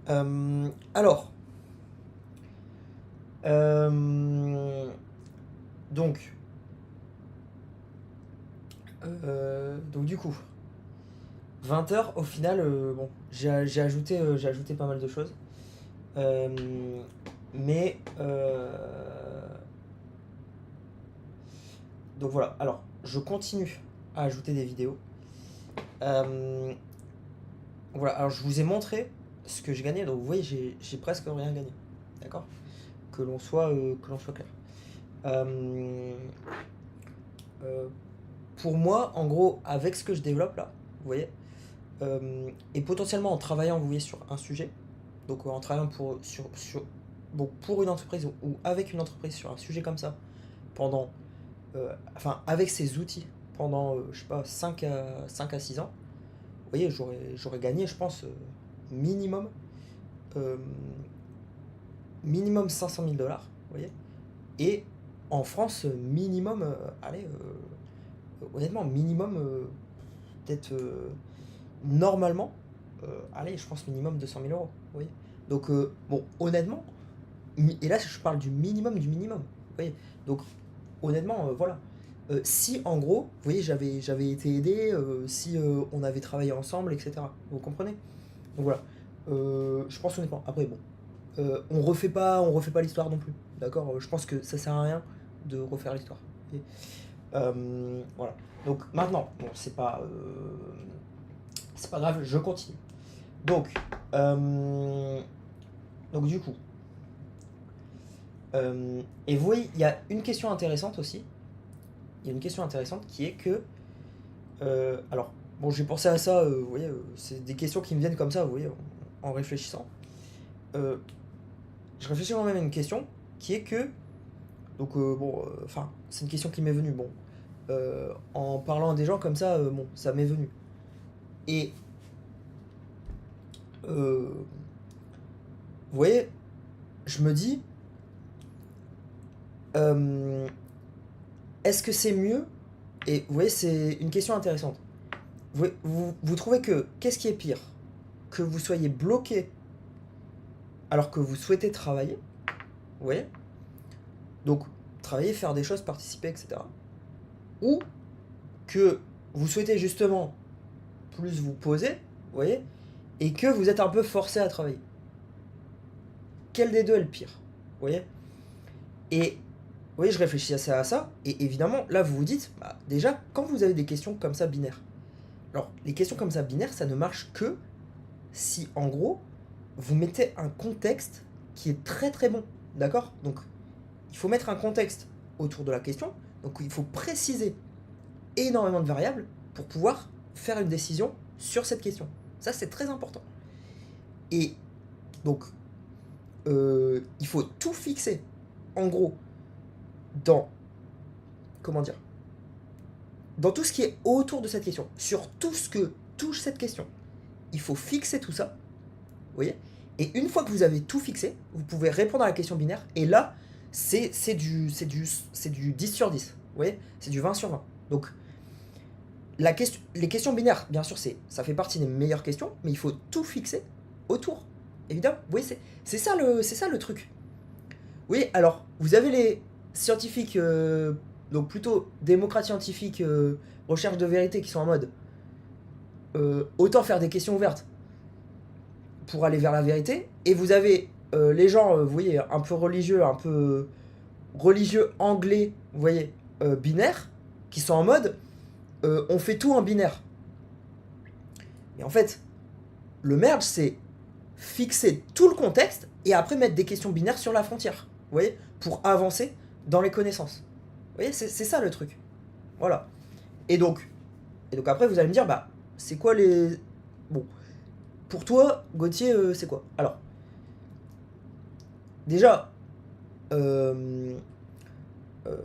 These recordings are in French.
Alors, euh, donc, donc du coup, 20 heures au final, bon, j'ai ajouté pas mal de choses. Euh, mais, donc voilà, alors, je continue à ajouter des vidéos. Euh, voilà, alors je vous ai montré ce que j'ai gagné, donc vous voyez, j'ai presque rien gagné. D'accord. Que l'on soit clair. Euh, euh, pour moi, en gros, avec ce que je développe là, vous voyez, et potentiellement en travaillant, vous voyez, sur un sujet, donc en travaillant bon, pour une entreprise ou avec une entreprise sur un sujet comme ça, pendant, enfin, avec ces outils, pendant, je sais pas, 5 à 6 ans, vous voyez, j'aurais gagné, je pense, minimum, euh, minimum 500 000 dollars, vous voyez, et en France, minimum, allez, honnêtement, minimum, peut-être normalement, allez, je pense minimum 200 000 euros. Vous voyez. Donc, bon, honnêtement, et là, je parle du minimum du minimum. Vous voyez. Donc, honnêtement, voilà. Si, en gros, vous voyez, j'avais été aidé, si on avait travaillé ensemble, etc. Vous comprenez. Donc, voilà. Je pense honnêtement. Après, bon, on refait pas l'histoire non plus. D'accord. Je pense que ça sert à rien de refaire l'histoire. Ok. Voilà. Donc maintenant, bon, c'est pas grave, je continue. Donc, euh, donc du coup, et vous voyez, il y a une question intéressante aussi. Il y a une question intéressante qui est que, alors, bon, j'ai pensé à ça. Vous voyez, c'est des questions qui me viennent comme ça. Vous voyez, en réfléchissant. Euh, je réfléchis moi-même à une question qui est que, donc bon, enfin, c'est une question qui m'est venue. Bon, en parlant à des gens comme ça, bon, ça m'est venu. Et vous voyez, je me dis, euh, est-ce que c'est mieux? Et vous voyez, c'est une question intéressante. Vous trouvez que qu'est-ce qui est pire? Que vous soyez bloqué alors que vous souhaitez travailler, vous voyez? Donc, travailler, faire des choses, participer, etc. Ou que vous souhaitez justement plus vous poser, vous voyez? Et que vous êtes un peu forcé à travailler. Quel des deux est le pire? Vous voyez? Et vous voyez, je réfléchis à ça, et évidemment, là, vous vous dites, bah, déjà, quand vous avez des questions comme ça binaires, alors, les questions comme ça binaires, ça ne marche que si, en gros, vous mettez un contexte qui est très très bon. D'accord. Donc, il faut mettre un contexte autour de la question. Donc, il faut préciser énormément de variables pour pouvoir faire une décision sur cette question. Ça, c'est très important. Et donc, il faut tout fixer, en gros, dans, comment dire, dans tout ce qui est autour de cette question, sur tout ce que touche cette question. Il faut fixer tout ça, vous voyez. Et une fois que vous avez tout fixé, vous pouvez répondre à la question binaire. Et là, c'est du 10 sur 10. Vous voyez. C'est du 20 sur 20. Donc, les questions binaires, bien sûr, ça fait partie des meilleures questions. Mais il faut tout fixer autour. Évidemment. Vous voyez, c'est ça le truc. Oui, alors, vous avez les scientifiques, donc plutôt démocrates scientifiques, recherche de vérité, qui sont en mode autant faire des questions ouvertes pour aller vers la vérité. Et vous avez les gens, vous voyez, un peu religieux, un peu religieux anglais, vous voyez, binaires, qui sont en mode on fait tout en binaire. Mais en fait, le merge, c'est fixer tout le contexte et après mettre des questions binaires sur la frontière, vous voyez, pour avancer dans les connaissances. Vous voyez, c'est ça le truc. Voilà. Et donc, et donc après, vous allez me dire, bah, c'est quoi les. Bon, pour toi, Gauthier, c'est quoi? Alors, déjà, euh, euh,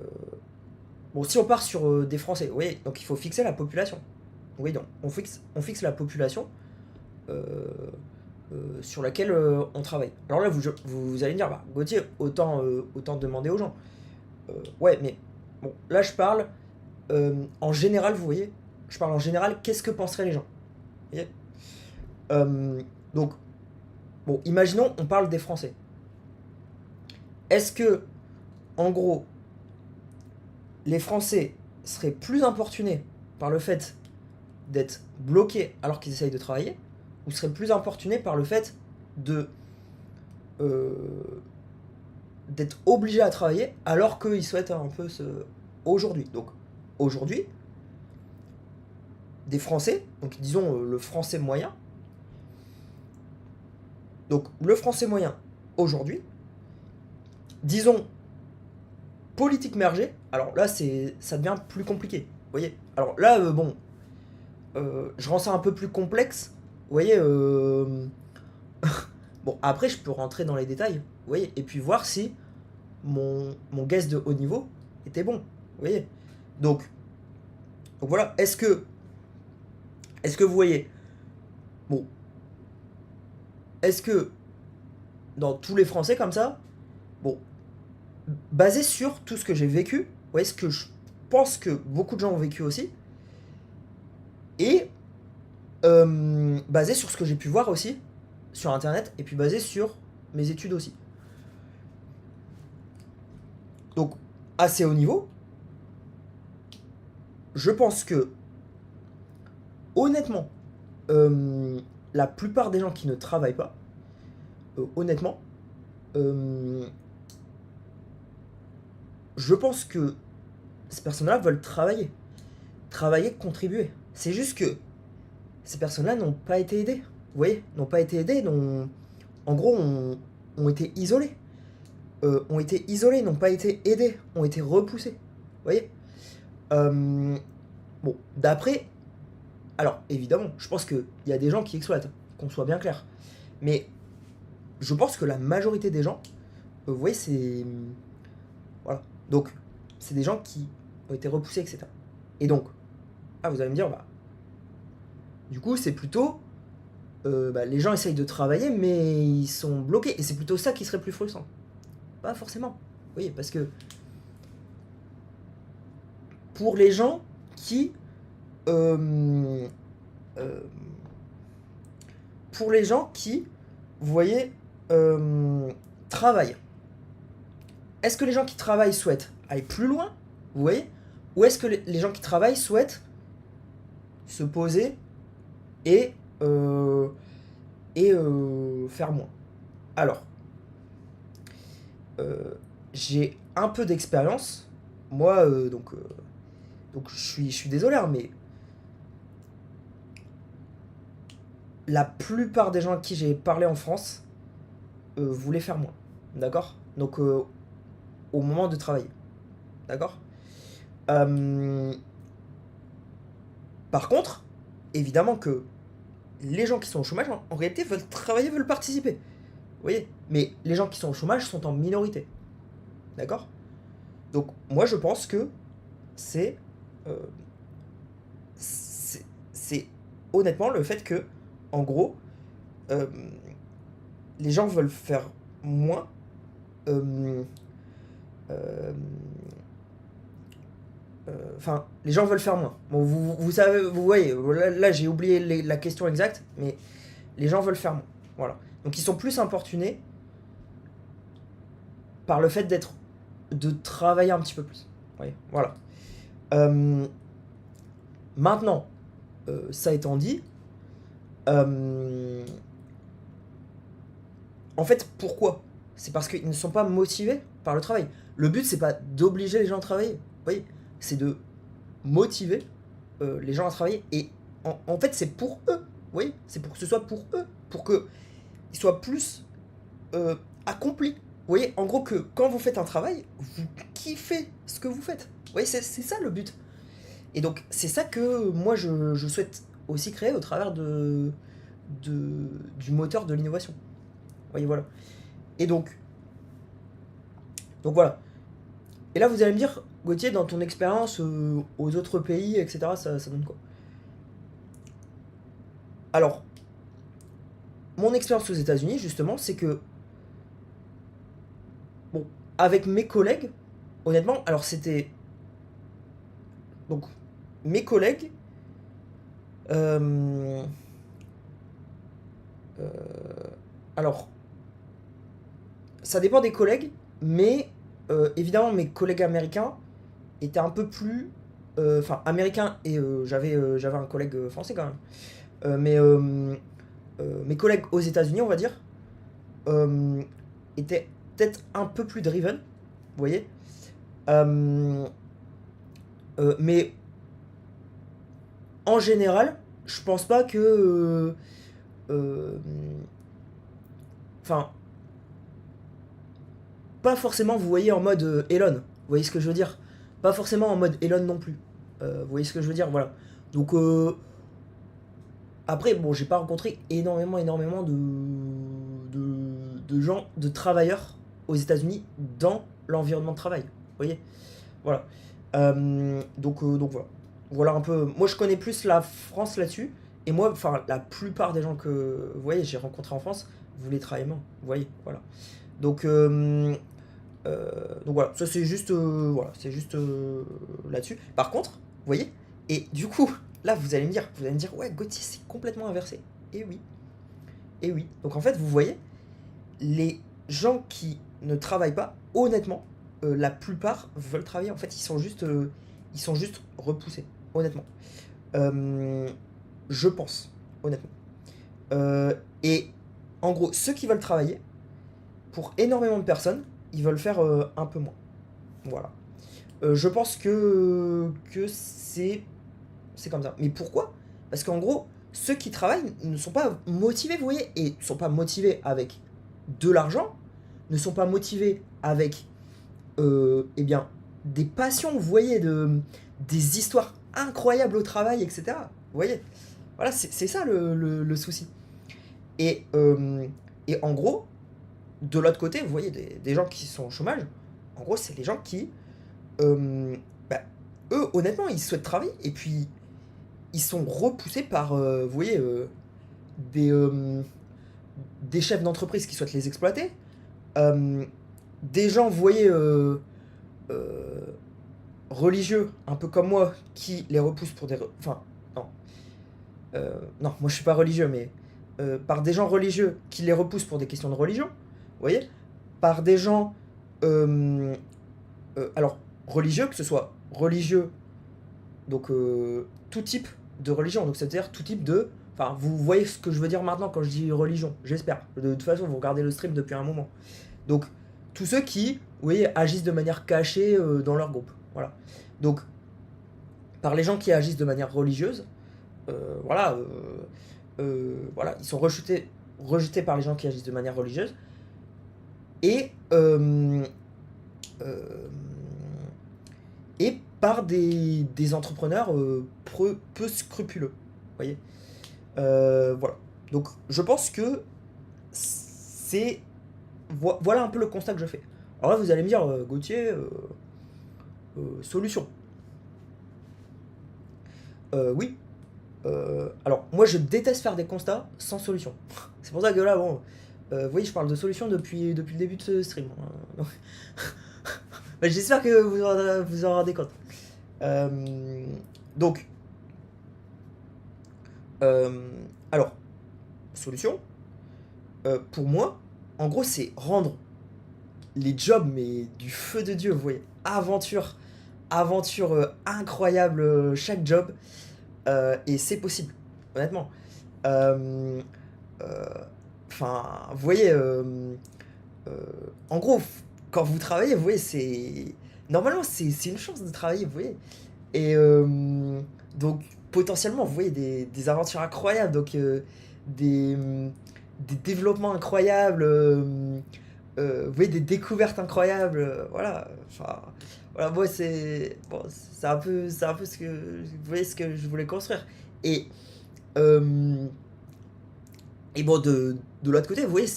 bon, si on part sur des Français, vous voyez, donc il faut fixer la population. Oui, donc on fixe la population euh, sur laquelle on travaille. Alors là, vous allez me dire, bah, Gauthier, autant demander aux gens. Ouais, mais bon, là je parle en général, vous voyez, je parle en général, qu'est-ce que penseraient les gens? Vous voyez. Euh, donc, Bon, imaginons, on parle des Français. Est-ce que, en gros, les Français seraient plus importunés par le fait d'être bloqués alors qu'ils essayent de travailler, ou seraient plus importunés par le fait de euh, d'être obligés à travailler alors qu'ils souhaitent un peu se... Aujourd'hui. Donc, aujourd'hui, des Français, donc disons le français moyen, donc le français moyen aujourd'hui, disons politique mergée, alors là ça devient plus compliqué, vous voyez. Alors là, bon, je rends ça un peu plus complexe, vous voyez. Bon, après je peux rentrer dans les détails, vous voyez, et puis voir si mon guess de haut niveau était bon, vous voyez. Donc voilà, est-ce que vous voyez, bon, est-ce que dans tous les Français comme ça, bon, basé sur tout ce que j'ai vécu, vous voyez, ce que je pense que beaucoup de gens ont vécu aussi, et basé sur ce que j'ai pu voir aussi sur internet, et puis basé sur mes études aussi. Donc, assez haut niveau, je pense que, honnêtement, la plupart des gens qui ne travaillent pas, honnêtement, je pense que ces personnes-là veulent travailler. Travailler, contribuer. C'est juste que ces personnes-là n'ont pas été aidées. Vous voyez, n'ont pas été aidées, en gros, ont été isolées. Ont été isolées, n'ont pas été aidées, ont été repoussées. Vous voyez. Bon, d'après... Alors, évidemment, je pense qu'il y a des gens qui exploitent, qu'on soit bien clair. Mais je pense que la majorité des gens, vous voyez, c'est... Voilà. Donc, c'est des gens qui ont été repoussés, etc. Et donc, vous allez me dire, bah... Du coup, c'est plutôt... les gens essayent de travailler, mais ils sont bloqués. Et c'est plutôt ça qui serait plus frustrant. Pas forcément. Vous voyez, parce que... Pour les gens qui... pour les gens qui, vous voyez, travaillent. Est-ce que les gens qui travaillent souhaitent aller plus loin, vous voyez, ou est-ce que les gens qui travaillent souhaitent se poser et, faire moins? Alors, j'ai un peu d'expérience. Moi, donc je suis désolé, hein, mais la plupart des gens à qui j'ai parlé en France voulaient faire moins. D'accord? Donc, au moment de travailler. D'accord? Par contre, évidemment que les gens qui sont au chômage, en réalité, veulent travailler, veulent participer. Vous voyez? Mais les gens qui sont au chômage sont en minorité. D'accord? Donc, moi, je pense que c'est. euh, c'est honnêtement le fait que, en gros, euh, les gens veulent faire moins. euh, euh, Enfin, les gens veulent faire moins. Bon, vous savez, vous voyez, là, j'ai oublié la question exacte, mais les gens veulent faire moins. Voilà. Donc ils sont plus importunés par le fait de travailler un petit peu plus. Vous voyez, voilà. Euh, Maintenant, ça étant dit, euh, en fait, pourquoi? C'est parce qu'ils ne sont pas motivés par le travail. Le but, c'est pas d'obliger les gens à travailler. Vous voyez, c'est de motiver les gens à travailler. Et en fait, c'est pour eux. Vous voyez, c'est pour que ce soit pour eux. Pour qu'ils soient plus accomplis. Vous voyez, en gros, que quand vous faites un travail, vous kiffez ce que vous faites. Vous voyez, c'est ça le but. Et donc, c'est ça que moi, je souhaite aussi créer au travers du moteur de l'innovation. Vous voyez, voilà. Et donc voilà. Et là, vous allez me dire, Gauthier, dans ton expérience aux autres pays, etc., ça donne quoi? Alors, mon expérience aux États-Unis, justement, c'est que, bon, avec mes collègues, honnêtement, alors c'était. Donc, mes collègues. euh, euh, Alors, ça dépend des collègues, mais évidemment, mes collègues américains étaient un peu plus... Enfin, américains, et j'avais un collègue français quand même. Mes collègues aux États-Unis, on va dire, euh, étaient peut-être un peu plus driven, vous voyez. Euh, mais en général, je pense pas que... euh, Enfin, pas forcément, vous voyez, en mode Elon. Vous voyez ce que je veux dire? Pas forcément en mode Elon non plus. Vous voyez ce que je veux dire? Voilà. Donc, après, bon, j'ai pas rencontré énormément de gens, de travailleurs aux États-Unis dans l'environnement de travail. Vous voyez? Voilà. Donc voilà. Voilà un peu. Moi, je connais plus la France là-dessus. Et moi, enfin, la plupart des gens que, vous voyez, j'ai rencontrés en France voulaient travailler moins. Vous voyez? Voilà. Donc, donc voilà, ça c'est juste, voilà, c'est juste là-dessus. Par contre, vous voyez, et du coup, là vous allez me dire, ouais, Gauthier, c'est complètement inversé. Et oui, et oui. Donc en fait, vous voyez, les gens qui ne travaillent pas, honnêtement, la plupart veulent travailler. En fait, ils sont juste repoussés, honnêtement. Euh, je pense, honnêtement. Et en gros, ceux qui veulent travailler, pour énormément de personnes, ils veulent faire un peu moins. Voilà. Je pense que c'est comme ça. Mais pourquoi? Parce qu'en gros, ceux qui travaillent ne sont pas motivés, vous voyez, et ne sont pas motivés avec de l'argent, ne sont pas motivés avec, eh bien, des passions, vous voyez, des histoires incroyables au travail, etc. Vous voyez? Voilà, c'est ça le souci. Et, euh, et en gros, de l'autre côté, vous voyez des gens qui sont au chômage, en gros, c'est les gens qui, euh, bah, eux, honnêtement, ils souhaitent travailler et puis ils sont repoussés par, vous voyez, des, euh, des chefs d'entreprise qui souhaitent les exploiter, euh, des gens, vous voyez, euh, religieux, un peu comme moi, qui les repoussent pour des... Enfin, non, non, moi je suis pas religieux, mais par des gens religieux qui les repoussent pour des questions de religion, vous voyez, par des gens, euh, alors, religieux, que ce soit religieux, donc tout type de religion, donc c'est-à-dire tout type de... Enfin, vous voyez ce que je veux dire maintenant quand je dis religion, j'espère. De toute façon, vous regardez le stream depuis un moment. Donc, tous ceux qui, vous voyez, agissent de manière cachée dans leur groupe. Voilà. Donc, par les gens qui agissent de manière religieuse, voilà, voilà, ils sont rejetés par les gens qui agissent de manière religieuse. Et, euh, et par des entrepreneurs peu scrupuleux. Vous voyez. Voilà. Donc je pense que c'est... Voilà un peu le constat que je fais. Alors là, vous allez me dire, Gauthier, solution. Oui. Alors, moi, je déteste faire des constats sans solution. C'est pour ça que là, bon... vous voyez, je parle de solution depuis le début de ce stream. Donc, bah, j'espère que vous en rendez compte. Euh, donc, euh, alors, solution, pour moi, en gros, c'est rendre les jobs, mais du feu de Dieu, vous voyez. Aventure incroyable, chaque job. Et c'est possible, honnêtement. Euh, euh, Enfin, vous voyez, euh, en gros, quand vous travaillez, vous voyez, c'est... Normalement, c'est une chance de travailler, vous voyez. Et donc, potentiellement, vous voyez des aventures incroyables, donc des, des développements incroyables, vous voyez, des découvertes incroyables, voilà. Enfin, voilà, moi, c'est bon, c'est un peu ce que, vous voyez, ce que je voulais construire. Et, euh, et bon, de l'autre côté, vous voyez,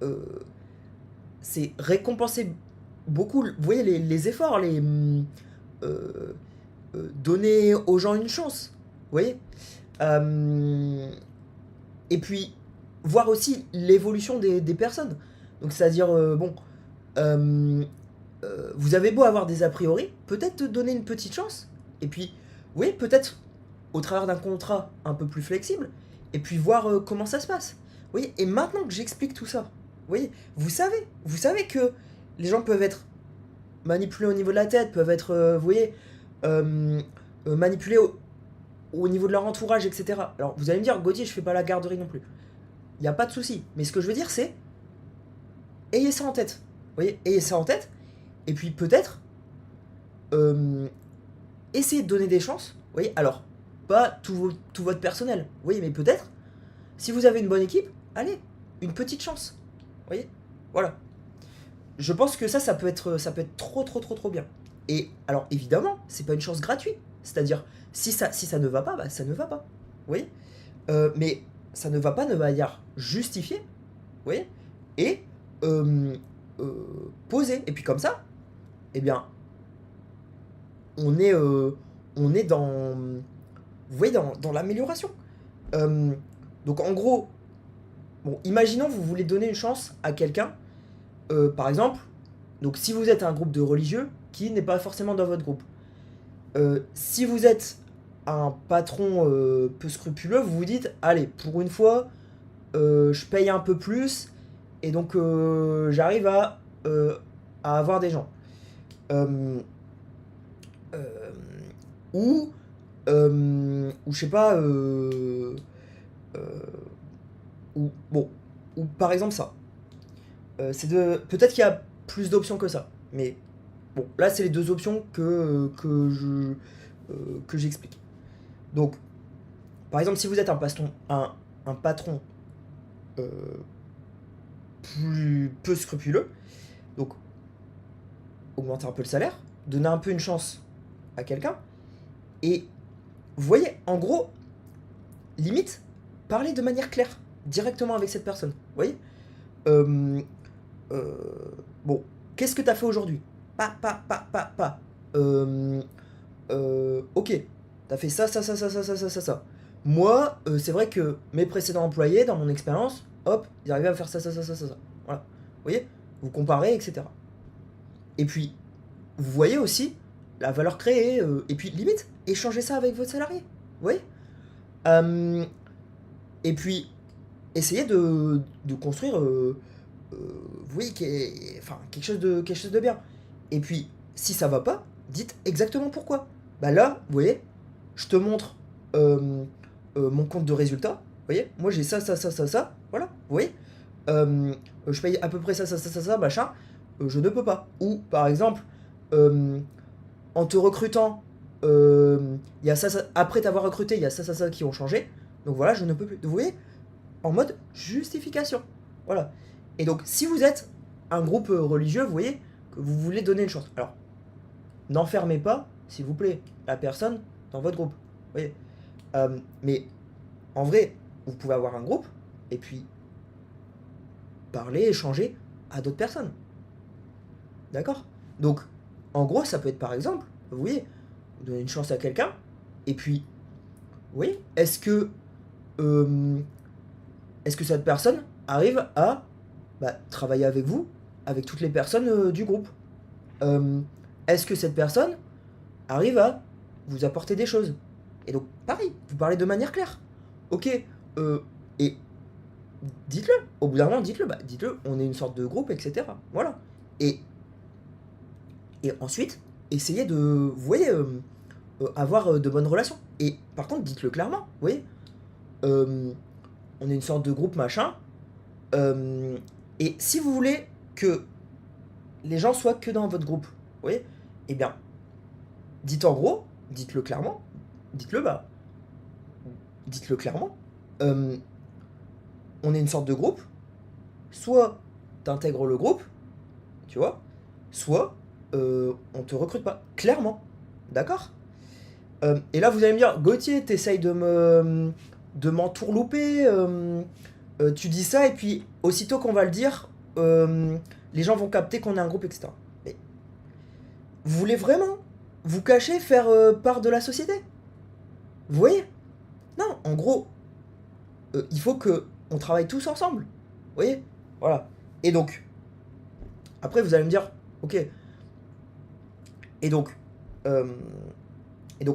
euh, c'est récompenser beaucoup, vous voyez, les efforts, euh, donner aux gens une chance, vous voyez. Euh, et puis, voir aussi l'évolution des personnes. Donc, c'est-à-dire, bon, euh, vous avez beau avoir des a priori, peut-être donner une petite chance. Et puis, oui, peut-être au travers d'un contrat un peu plus flexible. Et puis voir comment ça se passe. voyez, et maintenant que j'explique tout ça, voyez, vous savez que les gens peuvent être manipulés au niveau de la tête, peuvent être, vous voyez, manipulés au niveau de leur entourage, etc. Alors vous allez me dire, Gauthier, je fais pas la garderie non plus. Il n'y a pas de souci. Mais ce que je veux dire, c'est, ayez ça en tête. Vous voyez, ayez ça en tête. Et puis peut-être, essayez de donner des chances. Vous voyez, alors, pas tout votre personnel. Vous voyez, mais peut-être, si vous avez une bonne équipe, allez, une petite chance. Vous voyez, voilà. Je pense que ça peut être trop bien. Et alors, évidemment, c'est pas une chance gratuite. C'est-à-dire, si ça ne va pas, bah ça ne va pas. Vous voyez, mais ça ne va pas de manière justifiée. Vous voyez, et posée. Et puis comme ça, eh bien, on est dans, vous voyez, dans l'amélioration. Donc en gros, bon, imaginons vous voulez donner une chance à quelqu'un, par exemple, donc si vous êtes un groupe de religieux qui n'est pas forcément dans votre groupe, si vous êtes un patron peu scrupuleux, vous vous dites, allez, pour une fois, je paye un peu plus, et donc j'arrive à avoir des gens. Euh, ou, ou je sais pas, euh, bon, ou par exemple ça. Peut-être qu'il y a plus d'options que ça, mais bon, là c'est les deux options que j'explique. Donc, par exemple, si vous êtes un patron euh, plus peu scrupuleux, donc augmenter un peu le salaire, donner un peu une chance à quelqu'un, et vous voyez, en gros, limite, parler de manière claire, directement avec cette personne. Vous voyez, euh, euh, bon, qu'est-ce que t'as fait aujourd'hui? Pas. Ok, t'as fait ça. Moi, c'est vrai que mes précédents employés, dans mon expérience, hop, ils arrivaient à faire ça. Voilà. Vous voyez, vous comparez, etc. Et puis, vous voyez aussi la valeur créée, et puis limite, échangez ça avec votre salarié. Vous voyez, Euh, et puis, essayez de construire, vous voyez, enfin, quelque chose de bien. Et puis, si ça va pas, dites exactement pourquoi. Bah là, vous voyez, je te montre mon compte de résultats. Vous voyez, moi j'ai ça. Voilà, vous voyez. Je paye à peu près ça, machin. Je ne peux pas. Ou, par exemple, euh, en te recrutant, il y a après t'avoir recruté, il y a ça qui ont changé. Donc voilà, je ne peux plus. Vous voyez, en mode justification. Voilà. Et donc, si vous êtes un groupe religieux, vous voyez, que vous voulez donner une chance. Alors, n'enfermez pas, s'il vous plaît, la personne dans votre groupe. Vous voyez. Mais en vrai, vous pouvez avoir un groupe et puis parler, échanger à d'autres personnes. D'accord. Donc, en gros, ça peut être par exemple, vous voyez, vous donnez une chance à quelqu'un et puis, oui, euh, est-ce que cette personne arrive à travailler avec vous, avec toutes les personnes du groupe? Euh, Est-ce que cette personne arrive à vous apporter des choses? Et donc, pareil, vous parlez de manière claire. Ok, et dites-le. Au bout d'un moment, dites-le. Bah, dites-le, on est une sorte de groupe, etc. Voilà. Et, et ensuite, essayez de, vous voyez, avoir de bonnes relations. Et par contre, dites-le clairement. Vous voyez, Euh, on est une sorte de groupe, machin. Et si vous voulez que les gens soient que dans votre groupe, vous voyez, eh bien, dites en gros, dites-le clairement, dites-le bah, dites-le clairement. Euh, on est une sorte de groupe, soit t'intègres le groupe, tu vois, soit on te recrute pas. Clairement, d'accord. Et là, vous allez me dire, Gauthier, t'essayes de m'entourlouper, tu dis ça, et puis aussitôt qu'on va le dire, les gens vont capter qu'on est un groupe, etc. Mais vous voulez vraiment vous cacher, faire part de la société? Vous voyez? Non, en gros, il faut que on travaille tous ensemble. Vous voyez? Voilà. Et donc, après, vous allez me dire, ok. Et donc, euh,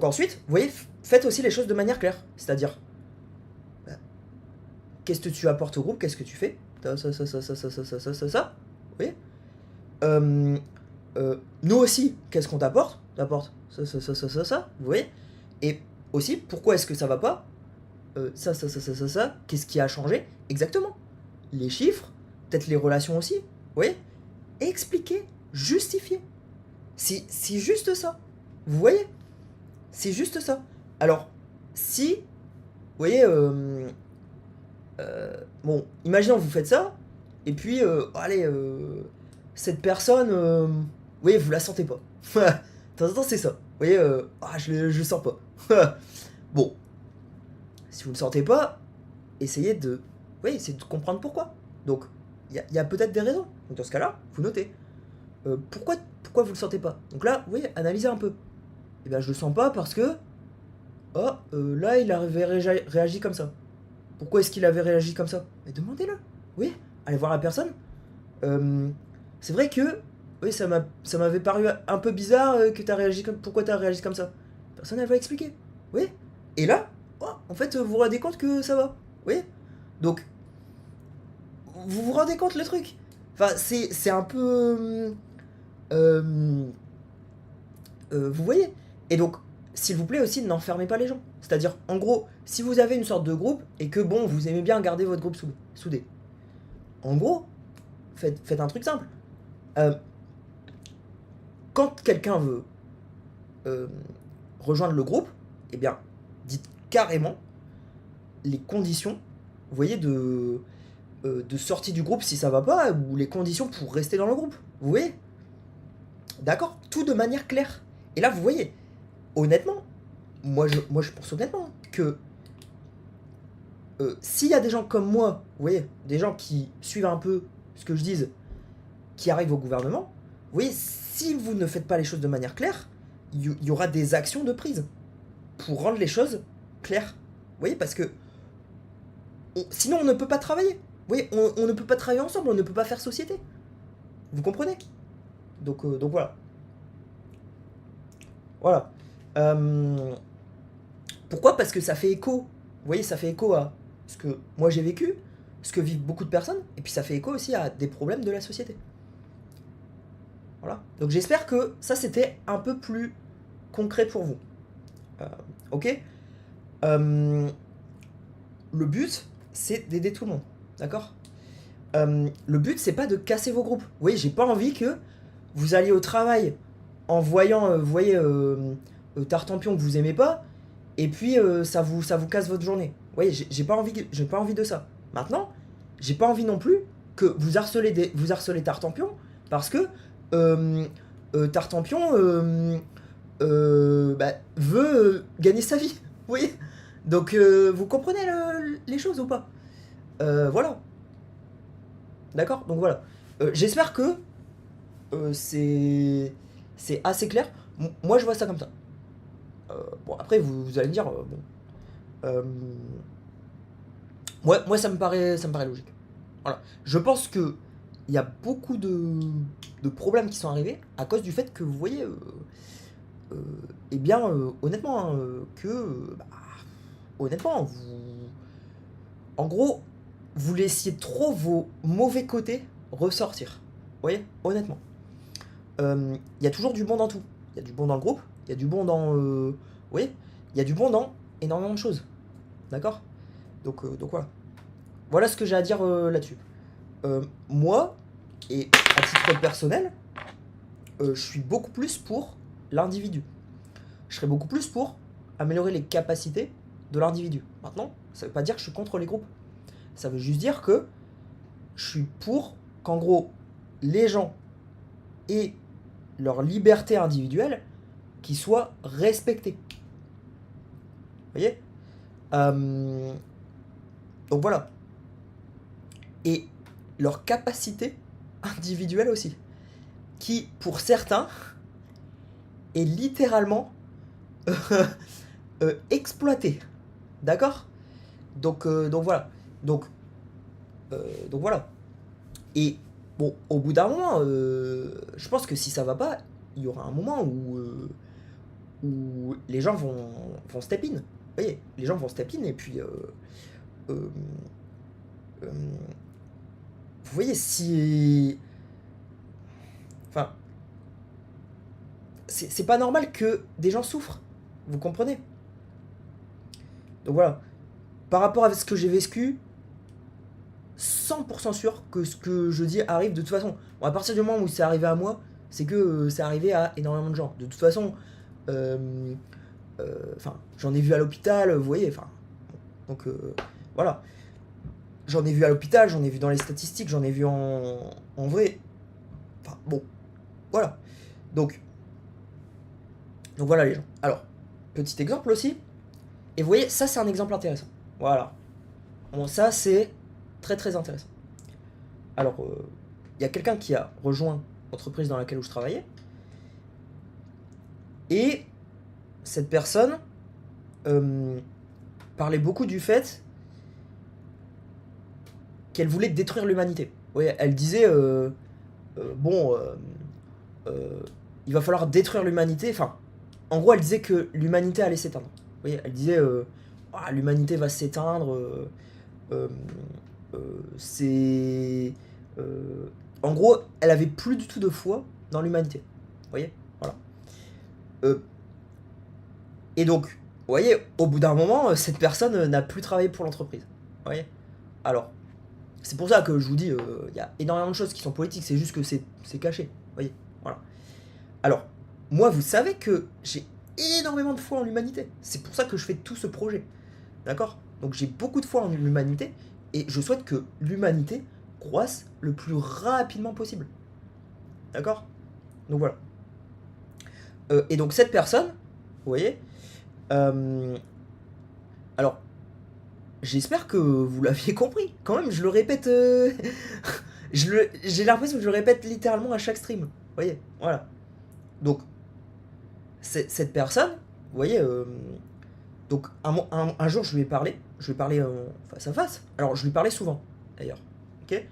ensuite, vous voyez, faites aussi les choses de manière claire. C'est-à-dire, qu'est-ce que tu apportes au groupe, qu'est-ce que tu fais, ça, oui. Nous aussi, qu'est-ce qu'on t'apporte, ça, vous voyez. Et aussi, pourquoi est-ce que ça va pas, ça, qu'est-ce qui a changé, exactement. Les chiffres, peut-être les relations aussi, vous voyez. Expliquer, justifier. C'est juste ça. Vous voyez? C'est juste ça. Alors, si, vous voyez, bon, imaginons vous faites ça, et puis, allez, cette personne, vous voyez, vous la sentez pas. De temps en temps, c'est ça. Vous voyez, je le sens pas. Bon, si vous le sentez pas, essayez de, essayez de comprendre pourquoi. Donc, il y a peut-être des raisons. Donc, dans ce cas-là, vous notez. Pourquoi vous le sentez pas? Donc là, vous voyez, analysez un peu. Et bien, je le sens pas parce que, là, il avait réagi comme ça. Pourquoi est-ce qu'il avait réagi comme ça? Mais demandez-le. Oui, allez voir la personne. C'est vrai que, oui, ça m'avait paru un peu bizarre que t'as réagi comme. Pourquoi t'as réagi comme ça? Personne elle va expliquer. Oui. Et là, en fait, vous vous rendez compte que ça va. Oui. Donc, vous vous rendez compte le truc. Enfin, c'est un peu. Vous voyez. Et donc, s'il vous plaît aussi, n'enfermez pas les gens. C'est-à-dire, en gros, si vous avez une sorte de groupe et que bon, vous aimez bien garder votre groupe soudé, en gros, faites un truc simple. Quand quelqu'un veut rejoindre le groupe, eh bien, dites carrément les conditions, vous voyez, de sortie du groupe si ça va pas, ou les conditions pour rester dans le groupe. Vous voyez? D'accord? Tout de manière claire. Et là, vous voyez, honnêtement, moi je pense honnêtement que s'il y a des gens comme moi, vous voyez, des gens qui suivent un peu ce que je dis, qui arrivent au gouvernement, vous voyez, si vous ne faites pas les choses de manière claire, il y aura des actions de prise pour rendre les choses claires. Vous voyez, parce que sinon on ne peut pas travailler. Vous voyez, on ne peut pas travailler ensemble, on ne peut pas faire société. Vous comprenez? Donc voilà. Voilà. Pourquoi? Parce que ça fait écho. Vous voyez, ça fait écho à ce que moi j'ai vécu, ce que vivent beaucoup de personnes, et puis ça fait écho aussi à des problèmes de la société. Voilà. Donc j'espère que ça c'était un peu plus concret pour vous. Ok. Le but, c'est d'aider tout le monde. D'accord. Le but, c'est pas de casser vos groupes. Vous voyez, j'ai pas envie que vous alliez au travail en voyant, vous voyez, Tartampion que vous aimez pas, et puis ça vous casse votre journée. Vous voyez, j'ai pas envie de ça. Maintenant, j'ai pas envie non plus que vous harcelez Tartampion parce que Tartampion veut gagner sa vie. Vous voyez. Donc vous comprenez les choses ou pas? Voilà. D'accord. Donc voilà. J'espère que c'est assez clair. Moi, je vois ça comme ça. Bon, après, vous allez me dire, bon, moi, ça me paraît logique. Voilà. Je pense que il y a beaucoup de problèmes qui sont arrivés à cause du fait que vous voyez, eh bien, honnêtement, hein, honnêtement, en gros, vous laissiez trop vos mauvais côtés ressortir. Vous voyez, honnêtement. Il y a toujours du bon dans tout. Il y a du bon dans le groupe, il y a du bon dans. Vous voyez, il y a du bon dans énormément de choses. D'accord. Donc voilà. Voilà ce que j'ai à dire là-dessus. Moi, et à titre personnel, je suis beaucoup plus pour l'individu. Je serais beaucoup plus pour améliorer les capacités de l'individu. Maintenant, ça veut pas dire que je suis contre les groupes. Ça veut juste dire que je suis pour qu'en gros, les gens aient leur liberté individuelle qui soit respectée. Vous voyez. Donc voilà. Et leur capacité individuelle aussi. Qui, pour certains, est littéralement exploitée. D'accord. Donc voilà. Donc voilà. Et bon, au bout d'un moment, je pense que si ça va pas, il y aura un moment où les gens vont step in. Vous voyez, les gens vont step in et puis vous voyez, si... Enfin, c'est pas normal que des gens souffrent, vous comprenez? Donc voilà, par rapport à ce que j'ai vécu, 100% sûr que ce que je dis arrive de toute façon. Bon, à partir du moment où c'est arrivé à moi, c'est que c'est arrivé à énormément de gens. De toute façon, euh, j'en ai vu à l'hôpital, vous voyez, donc voilà. J'en ai vu à l'hôpital, j'en ai vu dans les statistiques, j'en ai vu en vrai. Enfin, bon, voilà. Donc, donc voilà les gens. Alors, petit exemple aussi. Et vous voyez, ça c'est un exemple intéressant. Voilà. Bon, ça c'est très très intéressant. Alors, il y a quelqu'un qui a rejoint l'entreprise dans laquelle je travaillais. Et cette personne parlait beaucoup du fait qu'elle voulait détruire l'humanité. Oui, elle disait bon, il va falloir détruire l'humanité. Enfin, en gros, elle disait que l'humanité allait s'éteindre. Vous voyez, elle disait ah, l'humanité va s'éteindre. Euh, c'est. En gros, elle avait plus du tout de foi dans l'humanité. Vous voyez, voilà. Et donc, vous voyez, au bout d'un moment, cette personne n'a plus travaillé pour l'entreprise. Vous voyez. Alors, c'est pour ça que je vous dis, il y a énormément de choses qui sont politiques, c'est juste que c'est caché. Vous voyez, voilà. Alors, moi, vous savez que j'ai énormément de foi en l'humanité. C'est pour ça que je fais tout ce projet. D'accord? Donc j'ai beaucoup de foi en l'humanité, et je souhaite que l'humanité croisse le plus rapidement possible. D'accord? Donc voilà. Et donc cette personne, vous voyez, alors, j'espère que vous l'aviez compris. Quand même, je le répète. J'ai l'impression que je le répète littéralement à chaque stream. Vous voyez, voilà. Donc, cette personne, vous voyez, donc un jour, je lui ai parlé. Je lui ai parlé face à face. Alors, je lui parlais souvent, d'ailleurs. Ok?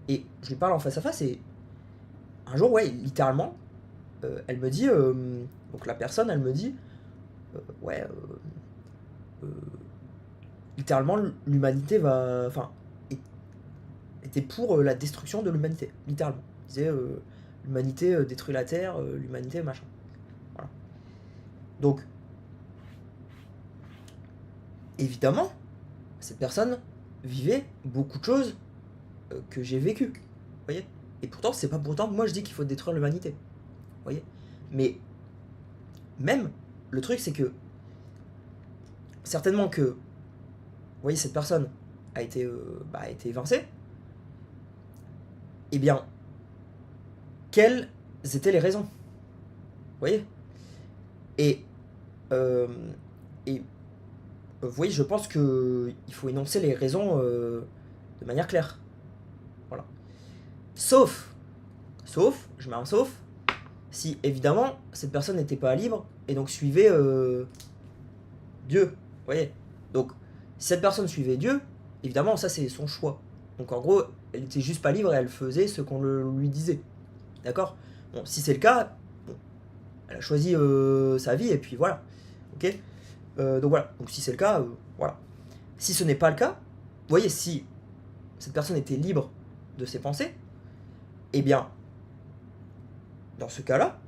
Et je lui parle en face à face, et un jour, ouais, littéralement, elle me dit. Donc, la personne, elle me dit. Ouais, euh, littéralement, l'humanité va. Enfin, était pour la destruction de l'humanité, littéralement. Il disait l'humanité détruit la Terre, l'humanité machin. Voilà. Donc, évidemment, cette personne vivait beaucoup de choses que j'ai vécues. Vous voyez? Et pourtant, c'est pas pourtant que moi je dis qu'il faut détruire l'humanité. Vous voyez? Mais même, le truc c'est que certainement que, vous voyez, cette personne a été évincée. Eh bien, quelles étaient les raisons? Vous voyez? Et, euh, et vous voyez, je pense qu'il faut énoncer les raisons de manière claire. Voilà. Sauf, je mets un sauf, si évidemment cette personne n'était pas libre et donc suivait Dieu. Vous voyez? Donc, si cette personne suivait Dieu, évidemment, ça c'est son choix. Donc en gros, elle était juste pas libre et elle faisait ce qu'on lui disait. D'accord? Bon, si c'est le cas, bon, elle a choisi sa vie et puis voilà. Ok? Donc voilà. Donc si c'est le cas, voilà. Si ce n'est pas le cas, vous voyez, si cette personne était libre de ses pensées, eh bien, dans ce cas-là,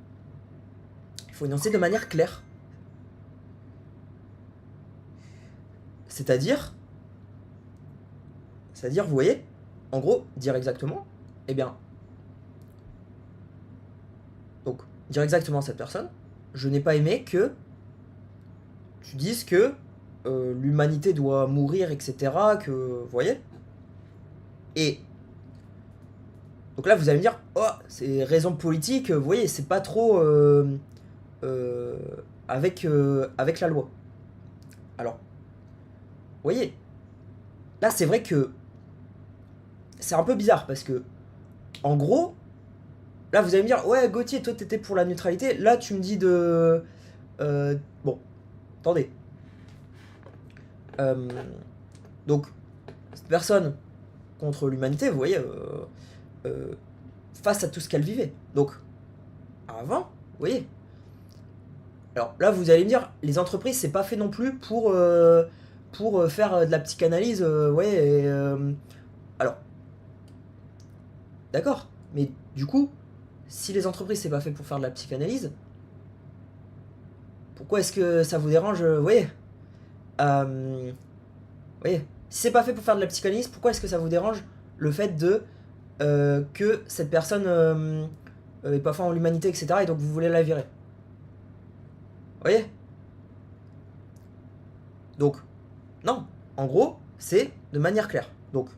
il faut énoncer de manière claire. C'est-à-dire, vous voyez, en gros, dire exactement, eh bien, donc, dire exactement à cette personne, je n'ai pas aimé que tu dises que l'humanité doit mourir, etc., que, vous voyez. Et, donc là, vous allez me dire, oh, c'est raison politique, vous voyez, c'est pas trop avec la loi. Alors, vous voyez, là, c'est vrai que c'est un peu bizarre, parce que, en gros, là, vous allez me dire, ouais, Gauthier, toi, t'étais pour la neutralité. Là, tu me dis de... bon, attendez. Donc, cette personne contre l'humanité, vous voyez, face à tout ce qu'elle vivait. Donc, avant, vous voyez. Alors là, vous allez me dire, les entreprises, c'est pas fait non plus pour faire de la psychanalyse, ouais. Alors, d'accord. Mais du coup, si les entreprises, c'est pas fait pour faire de la psychanalyse, pourquoi est-ce que ça vous dérange, vous voyez voyez, si c'est pas fait pour faire de la psychanalyse, pourquoi est-ce que ça vous dérange le fait de que cette personne est pas foi en l'humanité, etc. et donc vous voulez la virer? Vous voyez? Donc, non. En gros, c'est de manière claire. Donc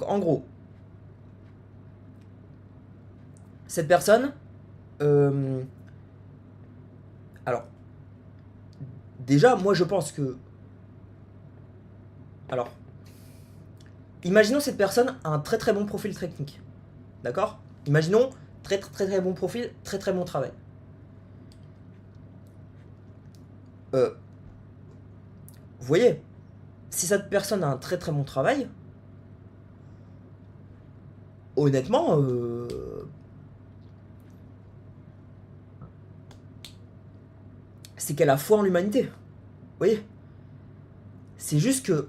en gros, cette personne, alors, déjà, moi je pense que, alors, imaginons cette personne a un très très bon profil technique, d'accord? Imaginons très très très bon profil, très très bon travail. Vous voyez, si cette personne a un très très bon travail, honnêtement, c'est qu'elle a foi en l'humanité. Vous voyez? C'est juste que,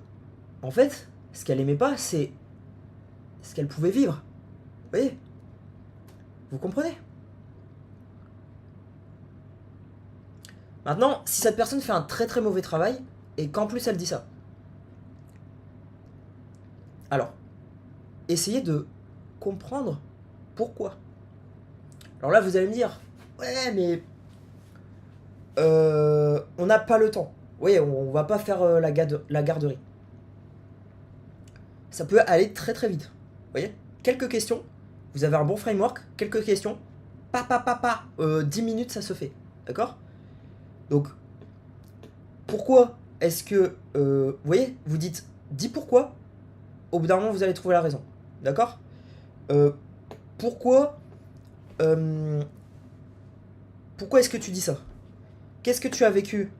en fait, ce qu'elle aimait pas, c'est ce qu'elle pouvait vivre. Vous voyez? Vous comprenez? Maintenant, si cette personne fait un très très mauvais travail, et qu'en plus elle dit ça, alors, essayez de comprendre pourquoi. Alors là, vous allez me dire, ouais, mais on n'a pas le temps. Oui, on va pas faire la garderie. Ça peut aller très très vite. Vous voyez? Quelques questions, vous avez un bon framework, quelques questions, 10 minutes ça se fait. D'accord? Donc, pourquoi est-ce que. Vous voyez? Vous dites, dis pourquoi, au bout d'un moment vous allez trouver la raison. D'accord? Pourquoi. Pourquoi est-ce que tu dis ça? Qu'est-ce que tu as vécu?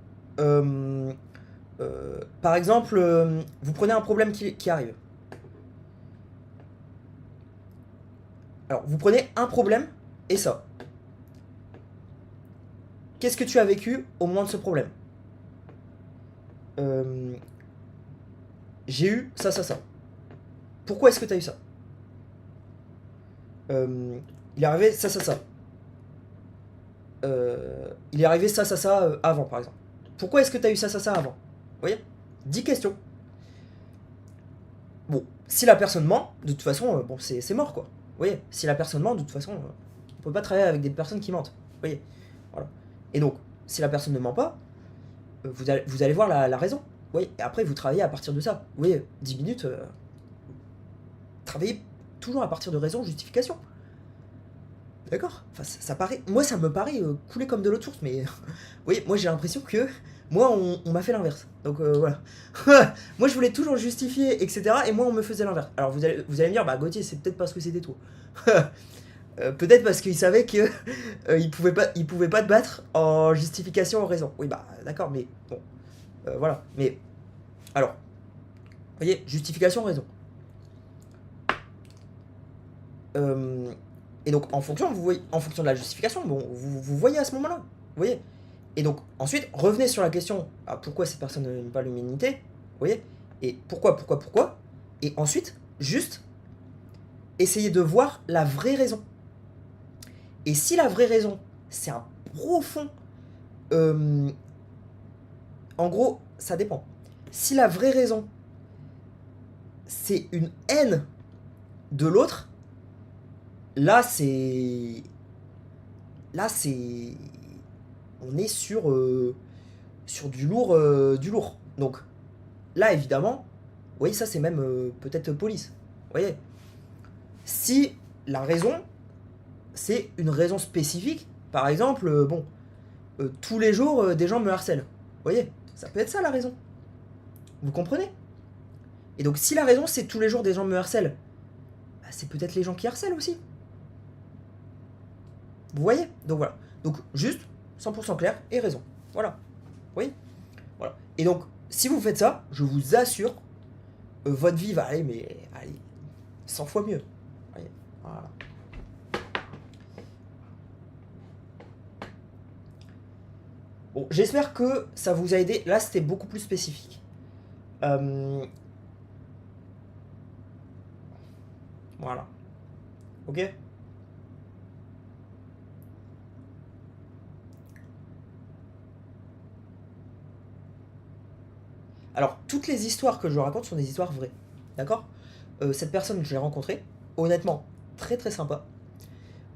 Par exemple, vous prenez un problème qui arrive. Alors, vous prenez un problème et ça. Qu'est-ce que tu as vécu au moment de ce problème? J'ai eu ça, ça, ça. Pourquoi est-ce que tu as eu ça? Il est arrivé ça, ça, ça. Il est arrivé ça, ça, ça avant, par exemple. Pourquoi est-ce que tu as eu ça, ça, ça avant? Vous voyez? 10 questions. Bon, si la personne ment, de toute façon, bon, c'est mort, quoi. Vous voyez? Si la personne ment, de toute façon, on peut pas travailler avec des personnes qui mentent. Vous voyez? Voilà. Et donc, si la personne ne ment pas, vous allez voir la raison. Vous voyez? Et après, vous travaillez à partir de ça. Vous voyez? 10 minutes, travaillez toujours à partir de raison, justification. D'accord? Enfin, ça paraît. Moi, ça me paraît couler comme de l'eau de source, mais. Vous voyez, moi, j'ai l'impression que. Moi, on m'a fait l'inverse. Donc, voilà. Moi, je voulais toujours justifier, etc. Et moi, on me faisait l'inverse. Alors, vous allez me dire, bah, Gauthier, c'est peut-être parce que c'était toi. Peut-être parce qu'il savait que il pouvait pas te battre en justification en raison. Oui, bah, d'accord, mais bon. Voilà. Mais. Alors. Vous voyez, justification, raison. Et donc, en fonction, en fonction de la justification, bon, vous voyez à ce moment-là. Vous voyez? Et donc, ensuite, revenez sur la question, pourquoi ces personnes n'aiment pas l'humanité? Vous voyez? Et pourquoi? Et ensuite, juste, essayez de voir la vraie raison. Et si la vraie raison, c'est un profond... en gros, ça dépend. Si la vraie raison, c'est une haine de l'autre, là, c'est... Là, c'est... On est sur du lourd, du lourd. Donc, là, évidemment, vous voyez, ça, c'est même peut-être police. Vous voyez? Si la raison, c'est une raison spécifique, par exemple, bon, tous les jours, des gens me harcèlent. Vous voyez? Ça peut être ça, la raison. Vous comprenez? Et donc, si la raison, c'est tous les jours des gens me harcèlent, bah, c'est peut-être les gens qui harcèlent aussi. Vous voyez? Donc, voilà. Donc, juste, 100% clair et raison. Voilà. Oui? Voilà. Et donc, si vous faites ça, je vous assure, votre vie va aller, mais allez, 100 fois mieux. Allez, voilà. Bon, j'espère que ça vous a aidé. Là, c'était beaucoup plus spécifique. Voilà. Ok? Alors, toutes les histoires que je raconte sont des histoires vraies. D'accord? Cette personne que j'ai rencontrée, honnêtement, très très sympa.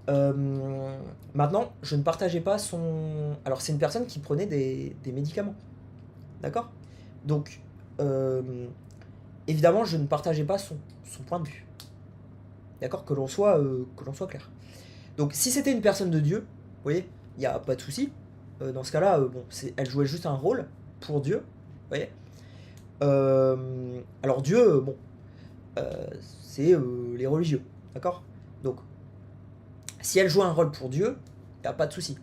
Euh, Maintenant, je ne partageais pas son. Alors, c'est une personne qui prenait des médicaments. D'accord? Donc, euh, évidemment, je ne partageais pas son point de vue. D'accord? Que l'on soit clair. Donc, si c'était une personne de Dieu, vous voyez, il n'y a pas de souci. Dans ce cas-là, bon, elle jouait juste un rôle pour Dieu. Vous voyez? Alors, Dieu, bon, c'est les religieux. D'accord? Donc, si elle joue un rôle pour Dieu, il n'y a pas de souci.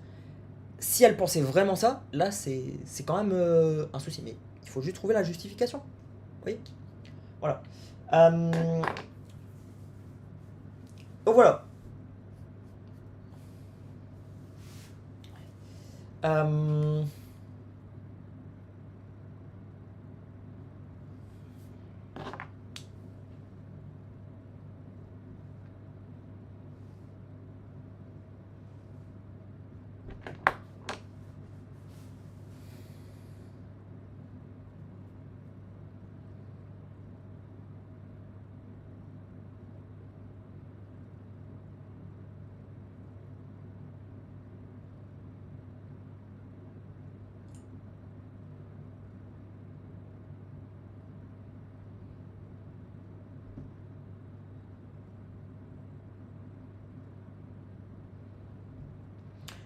Si elle pensait vraiment ça, là, c'est quand même un souci. Mais il faut juste trouver la justification. Vous voyez? Voilà. Euh, donc voilà. Euh,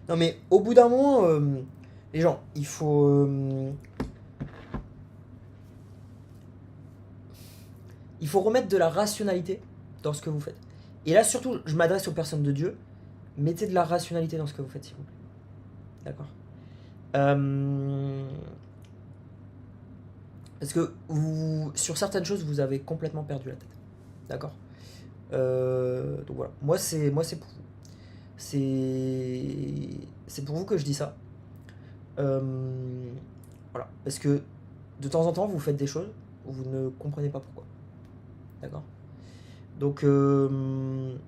non mais au bout d'un moment, les gens, il faut remettre de la rationalité dans ce que vous faites. Et là surtout, je m'adresse aux personnes de Dieu. Mettez de la rationalité dans ce que vous faites, s'il vous plaît. D'accord. Euh, Parce que sur certaines choses, vous avez complètement perdu la tête. D'accord. Donc voilà. Moi c'est pour vous. C'est pour vous que je dis ça. Euh, voilà. Parce que de temps en temps, vous faites des choses où vous ne comprenez pas pourquoi. D'accord. Donc, donc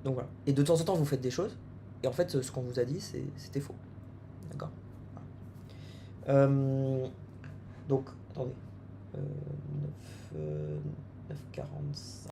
voilà. Et de temps en temps, vous faites des choses. Et en fait, ce qu'on vous a dit, c'était faux. D'accord. Voilà. Donc, attendez. 9, 9h45.